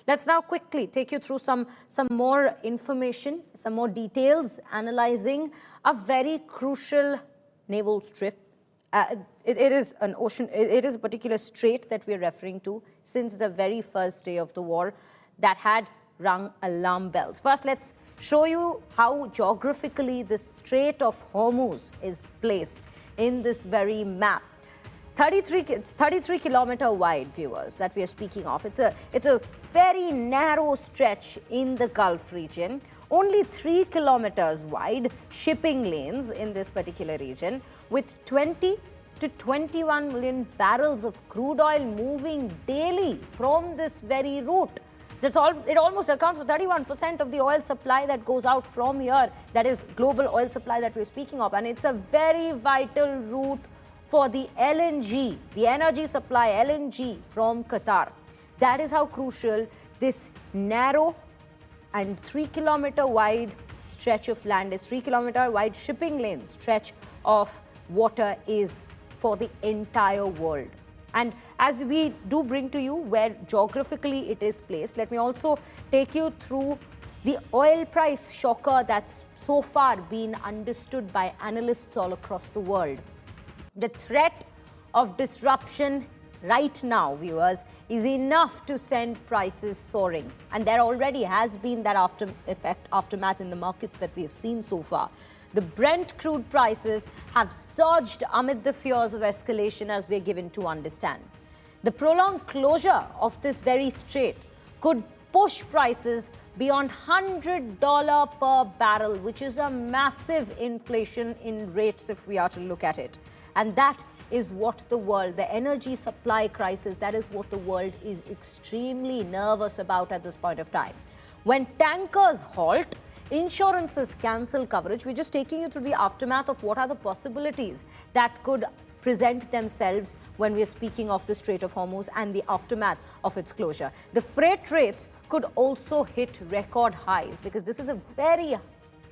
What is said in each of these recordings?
Let's now quickly take you through some more information, some more details, analyzing a very crucial naval strip. It is an ocean, it is a particular strait that we're referring to since the very first day of the war that had rung alarm bells. First, let's show you how geographically the Strait of Hormuz is placed in this very map. 33 kilometer wide, viewers, that we are speaking of. It's a very narrow stretch in the Gulf region. Only 3 kilometers wide shipping lanes in this particular region, with 20 to 21 million barrels of crude oil moving daily from this very route. It almost accounts for 31% of the oil supply that goes out from here. That is global oil supply that we're speaking of. And it's a very vital route for the LNG, the energy supply LNG from Qatar. That is how crucial this narrow and 3 kilometer wide stretch of land is, 3 kilometer wide shipping lane stretch of water is for the entire world. And as we do bring to you where geographically it is placed, let me also take you through the oil price shocker that's so far been understood by analysts all across the world. The threat of disruption right now, viewers, is enough to send prices soaring. And there already has been that aftermath in the markets that we have seen so far. The Brent crude prices have surged amid the fears of escalation, as we're given to understand. The prolonged closure of this very strait could push prices beyond $100 per barrel, which is a massive inflation in rates if we are to look at it. And that is what the world, the energy supply crisis, that is what the world is extremely nervous about at this point of time. When tankers halt, insurances cancel coverage. We're just taking you through the aftermath of what are the possibilities that could present themselves when we're speaking of the Strait of Hormuz and the aftermath of its closure. The freight rates could also hit record highs because this is a very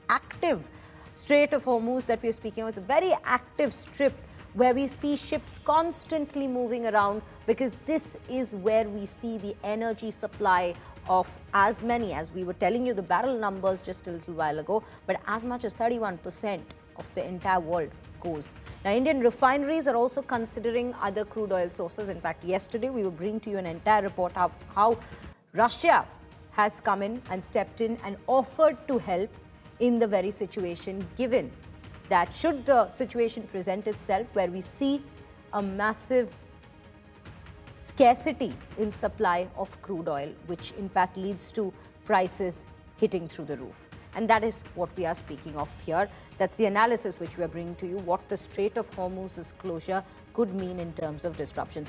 active Strait of Hormuz that we're speaking of. It's a very active strip where we see ships constantly moving around because this is where we see the energy supply of as many, as we were telling you the barrel numbers just a little while ago, but as much as 31% of the entire world goes. Now, Indian refineries are also considering other crude oil sources. In fact, yesterday we will bring to you an entire report of how Russia has come in and stepped in and offered to help in the very situation, given that should the situation present itself where we see a massive scarcity in supply of crude oil, which in fact leads to prices hitting through the roof. And that is what we are speaking of here. That's the analysis which we are bringing to you, what the Strait of Hormuz's closure could mean in terms of disruptions.